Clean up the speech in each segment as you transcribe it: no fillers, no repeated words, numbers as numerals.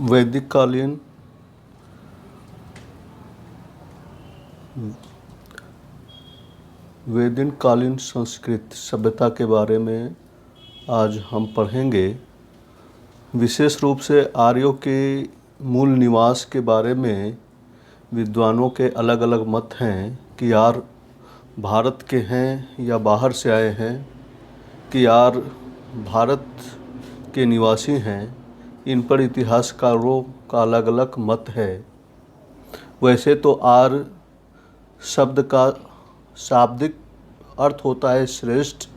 वैदिक कालीन वैदिक कालीन संस्कृत सभ्यता के बारे में आज हम पढ़ेंगे। विशेष रूप से आर्यों के मूल निवास के बारे में विद्वानों के अलग अलग मत हैं कि आर्य भारत के हैं या बाहर से आए हैं, कि आर्य भारत के निवासी हैं। इन पर इतिहासकारों का अलग अलग मत है। वैसे तो आर्य शब्द का शाब्दिक अर्थ होता है श्रेष्ठ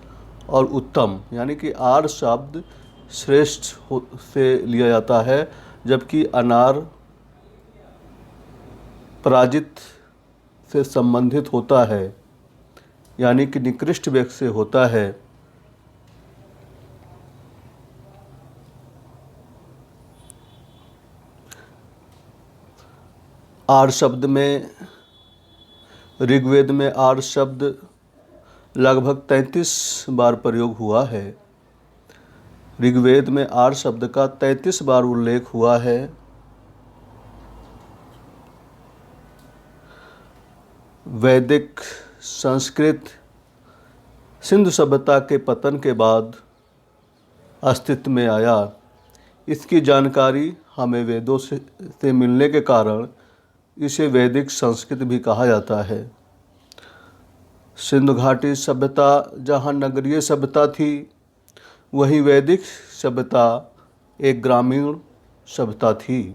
और उत्तम, यानी कि आर्य शब्द श्रेष्ठ से लिया जाता है, जबकि अनार्य पराजित से संबंधित होता है, यानी कि निकृष्ट व्यक्ति से होता है। आर्य शब्द में ऋग्वेद में आर्य शब्द लगभग 33 बार प्रयोग हुआ है। ऋग्वेद में आर्य शब्द का 33 बार उल्लेख हुआ है। वैदिक संस्कृत सिंधु सभ्यता के पतन के बाद अस्तित्व में आया। इसकी जानकारी हमें वेदों से मिलने के कारण इसे वैदिक संस्कृत भी कहा जाता है। सिंधु घाटी सभ्यता जहाँ नगरीय सभ्यता थी, वहीं वैदिक सभ्यता एक ग्रामीण सभ्यता थी।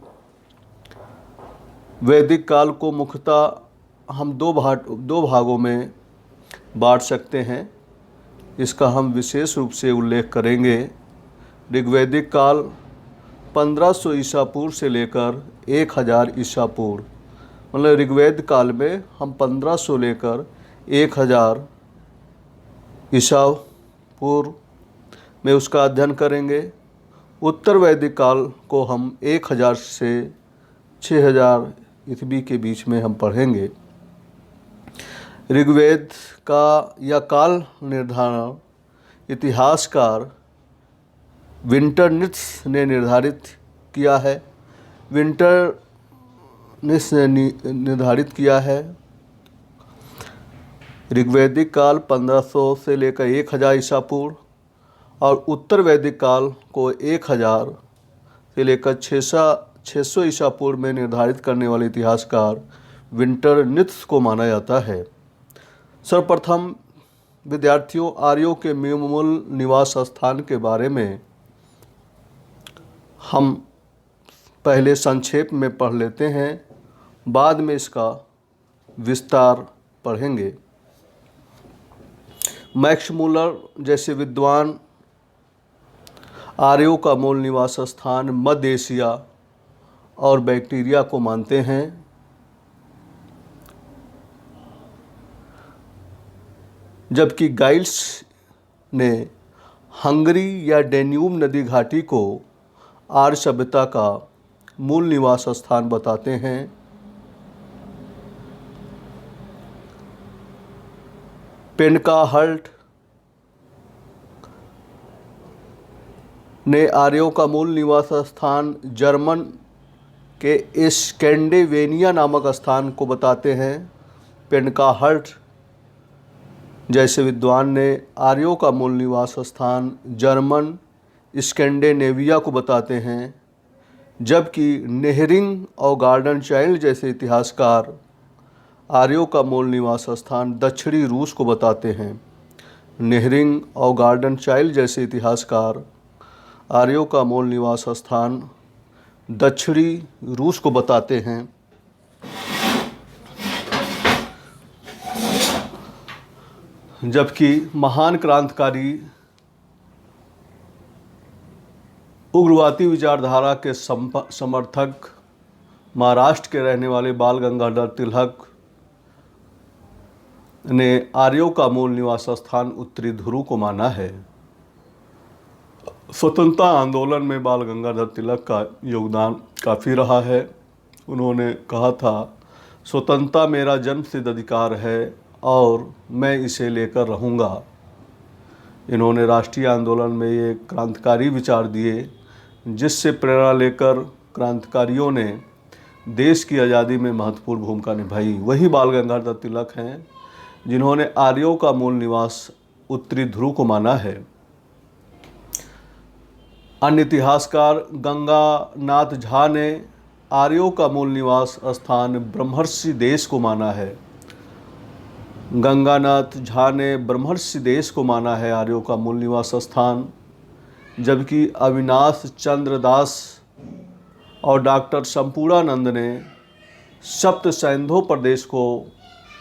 वैदिक काल को मुख्यतः हम दो भागों में बांट सकते हैं। इसका हम विशेष रूप से उल्लेख करेंगे। ऋग्वैदिक काल 1500 ईसा पूर्व से लेकर 1000 ईसा पूर्व, मतलब ऋग्वेद काल में हम 1500 लेकर 1000 ईसा पूर्व में उसका अध्ययन करेंगे। उत्तर वैदिक काल को हम 1000 से 6000 ईस्वी के बीच में हम पढ़ेंगे। ऋग्वेद का यह काल निर्धारण इतिहासकार विंटरनित्ज ने निर्धारित किया है। विंटरनित्ज ने निर्धारित किया है ऋग्वैदिक काल 1500 से लेकर 1000 ईसा पूर्व और उत्तर वैदिक काल को 1000 से लेकर 600 ईसा पूर्व में निर्धारित करने वाले इतिहासकार विंटरनित्ज को माना जाता है। सर्वप्रथम विद्यार्थियों आर्यों के मूल निवास स्थान के बारे में हम पहले संक्षेप में पढ़ लेते हैं, बाद में इसका विस्तार पढ़ेंगे। मैक्स मूलर जैसे विद्वान आर्यों का मूल निवास स्थान मध्य एशिया और बैक्टीरिया को मानते हैं। जबकि गाइल्स ने हंगरी या डैन्यूब नदी घाटी को आर्य सभ्यता का मूल निवास स्थान बताते हैं। पेनकाहल्ट ने आर्यों का मूल निवास स्थान जर्मन के स्कैंडिनेविया नामक स्थान को बताते हैं। पेनकाहल्ट जैसे विद्वान ने आर्यों का मूल निवास स्थान जर्मन स्कैंडिनेविया को बताते हैं, जबकि नेहरिंग और गार्डन चाइल्ड जैसे इतिहासकार आर्यों का मूल निवास स्थान दक्षिणी रूस को बताते हैं। नेहरिंग और गार्डन चाइल्ड जैसे इतिहासकार आर्यों का मूल निवास स्थान दक्षिणी रूस को बताते हैं। जबकि महान क्रांतिकारी उग्रवादी विचारधारा के समर्थक महाराष्ट्र के रहने वाले बाल गंगाधर तिलक ने आर्यों का मूल निवास स्थान उत्तरी ध्रुव को माना है। स्वतंत्रता आंदोलन में बाल गंगाधर तिलक का योगदान काफ़ी रहा है। उन्होंने कहा था, स्वतंत्रता मेरा जन्मसिद्ध अधिकार है और मैं इसे लेकर रहूँगा। इन्होंने राष्ट्रीय आंदोलन में ये क्रांतिकारी विचार दिए, जिससे प्रेरणा लेकर क्रांतिकारियों ने देश की आज़ादी में महत्वपूर्ण भूमिका निभाई। वही बाल गंगाधर तिलक हैं जिन्होंने आर्यों का मूल निवास उत्तरी ध्रुव को माना है। अन्य इतिहासकार गंगानाथ झा ने आर्यों का मूल निवास स्थान ब्रह्मर्षि देश को माना है। गंगानाथ झा ने ब्रह्मर्षि देश को माना है आर्यों का मूल निवास स्थान, जबकि अविनाश चंद्र दास और डॉक्टर संपूर्णानंद ने सप्त सैंधव प्रदेश को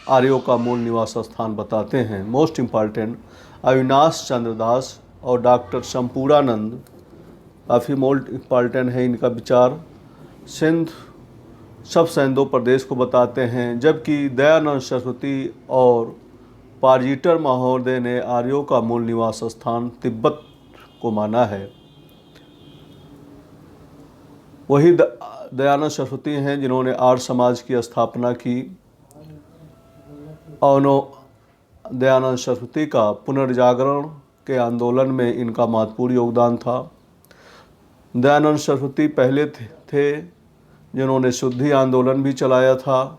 आर्यों का मूल निवास स्थान बताते हैं। मोस्ट इम्पॉर्टेंट, अविनाश चंद्र दास और डॉक्टर संपूर्णानंद काफ़ी मोस्ट इम्पॉर्टेंट है इनका विचार, सिंध सब सैंधव प्रदेश को बताते हैं, जबकि दयानंद सरस्वती और पार्जिटर महोदय ने आर्यों का मूल निवास स्थान तिब्बत को माना है। वही दयानंद सरस्वती हैं जिन्होंने आर्य समाज की स्थापना की और दयानंद सरस्वती का पुनर्जागरण के आंदोलन में इनका महत्वपूर्ण योगदान था। दयानंद सरस्वती पहले थे जिन्होंने शुद्धि आंदोलन भी चलाया था।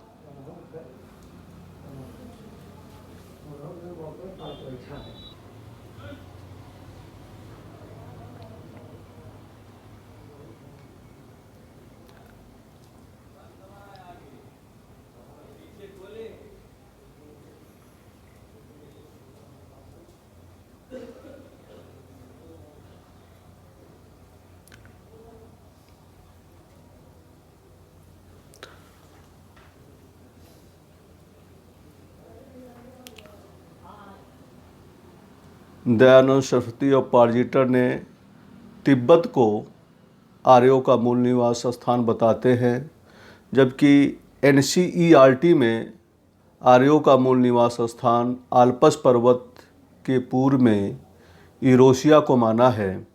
दयानंद सरस्वती और पार्जिटर ने तिब्बत को आर्यों का मूल निवास स्थान बताते हैं, जबकि NCERT में आर्यों का मूल निवास स्थान आल्पस पर्वत के पूर्व में यूरेशिया को माना है।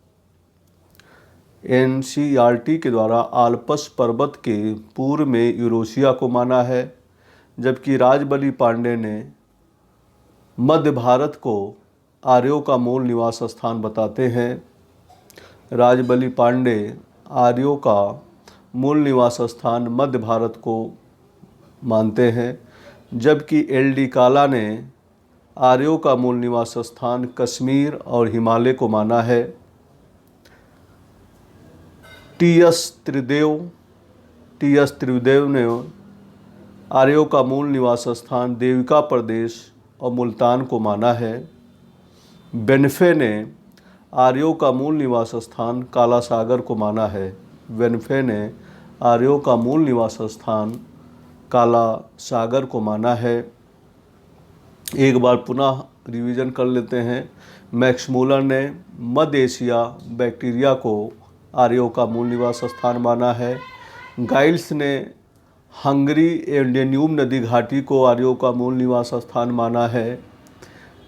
NCERT के द्वारा आल्पस पर्वत के पूर्व में यूरेशिया को माना है, जबकि राजबली पांडे ने मध्य भारत को आर्यों का मूल निवास स्थान बताते हैं। राजबली पांडे आर्यों का मूल निवास स्थान मध्य भारत को मानते हैं, जबकि LD काला ने आर्यों का मूल निवास स्थान कश्मीर और हिमालय को माना है। TS त्रिदेव ने आर्यों का मूल निवास स्थान देविका प्रदेश और मुल्तान को माना है। बेनफे ने आर्यों का मूल निवास स्थान काला सागर को माना है। बेनफे ने आर्यों का मूल निवास स्थान काला सागर को माना है। एक बार पुनः रिवीजन कर लेते हैं। मैक्समूलर ने मध्य एशिया बैक्टीरिया को आर्यों का मूल निवास स्थान माना है। गाइल्स ने हंगरी एवं डेन्यूब नदी घाटी को आर्यों का मूल निवास स्थान माना है।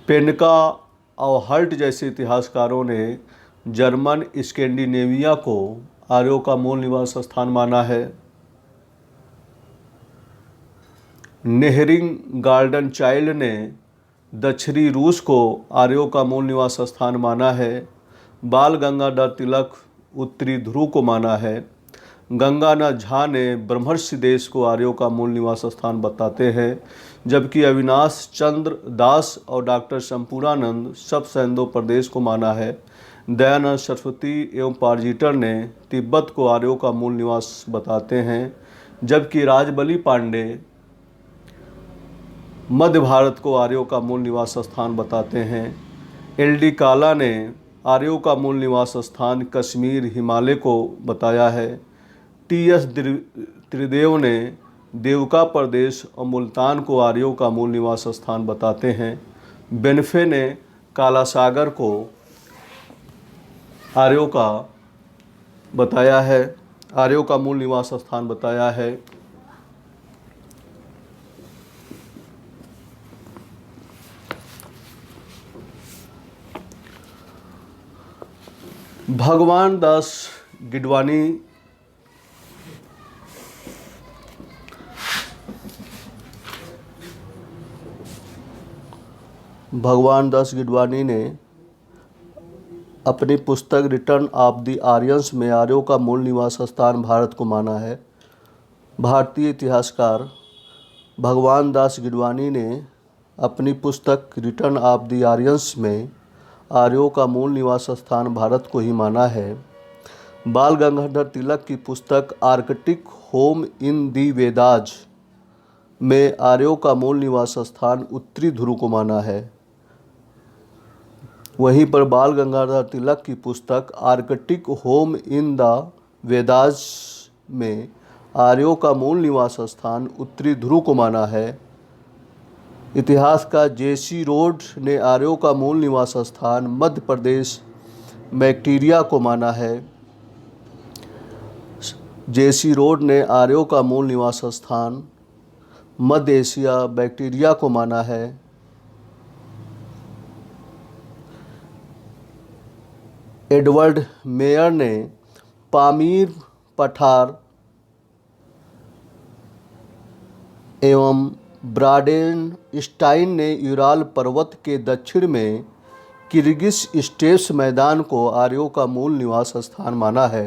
पेनका और हर्ट जैसे इतिहासकारों ने जर्मन स्कैंडिनेविया को आर्यों का मूल निवास स्थान माना है। नेहरिंग गार्डन चाइल्ड ने दक्षिणी रूस को आर्यों का मूल निवास स्थान माना है। बाल गंगाधर तिलक उत्तरी ध्रुव को माना है। गंगानाथ झा ने ब्रह्मर्षि देश को आर्यों का मूल निवास स्थान बताते हैं, जबकि अविनाश चंद्र दास और डॉक्टर संपूर्णानंद सब सैंधव प्रदेश को माना है। दयानंद सरस्वती एवं पार्जिटर ने तिब्बत को आर्यों का मूल निवास बताते हैं, जबकि राजबली पांडे मध्य भारत को आर्यों का मूल निवास स्थान बताते हैं। LD काला ने आर्यों का मूल निवास स्थान कश्मीर हिमालय को बताया है। TS त्रिदेव ने देवका प्रदेश और मुल्तान को आर्यों का मूल निवास स्थान बताते हैं। बेनफे ने काला सागर को आर्यों का बताया है, आर्यों का मूल निवास स्थान बताया है। भगवान दास गिडवानी ने अपनी पुस्तक रिटर्न ऑफ द आर्यंस में आर्यों का मूल निवास स्थान भारत को माना है। भारतीय इतिहासकार भगवान दास गिडवानी ने अपनी पुस्तक रिटर्न ऑफ द आर्यंस में आर्यों का मूल निवास स्थान भारत को ही माना है। बाल गंगाधर तिलक की पुस्तक Arctic home in the Vedas में आर्यों का मूल निवास स्थान उत्तरी ध्रुव को माना है। वहीं पर बाल गंगाधर तिलक की पुस्तक Arctic home in the Vedas में आर्यों का मूल निवास स्थान उत्तरी ध्रुव को माना है। इतिहासकार जेसी रोड ने आर्यों का मूल निवास स्थान मध्य प्रदेश बैक्टीरिया को माना है। जेसी रोड ने आर्यों का मूल निवास स्थान मध्य एशिया बैक्टीरिया को माना है। एडवर्ड मेयर ने पामीर पठार एवं ब्राडेनस्टाइन ने यूराल पर्वत के दक्षिण में किर्गिज स्टेप्स मैदान को आर्यों का मूल निवास स्थान माना है।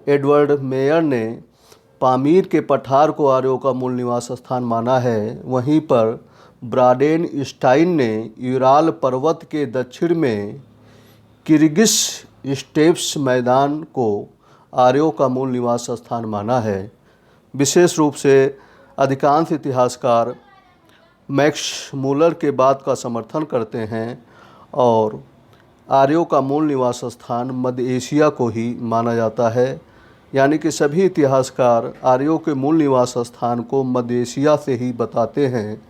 एडवर्ड मेयर ने पामीर के पठार को आर्यों का मूल निवास स्थान माना है। वहीं पर ब्राडेनस्टाइन ने यूराल पर्वत के दक्षिण में किर्गिज स्टेप्स मैदान को आर्यों का मूल निवास स्थान माना है। विशेष रूप से अधिकांश इतिहासकार मैक्स मूलर के बात का समर्थन करते हैं और आर्यों का मूल निवास स्थान मध्य एशिया को ही माना जाता है। यानी कि सभी इतिहासकार आर्यों के मूल निवास स्थान को मध्य एशिया से ही बताते हैं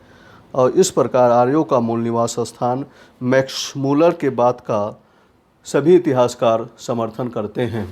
और इस प्रकार आर्यों का मूल निवास स्थान मैक्स मूलर के बात का सभी इतिहासकार समर्थन करते हैं।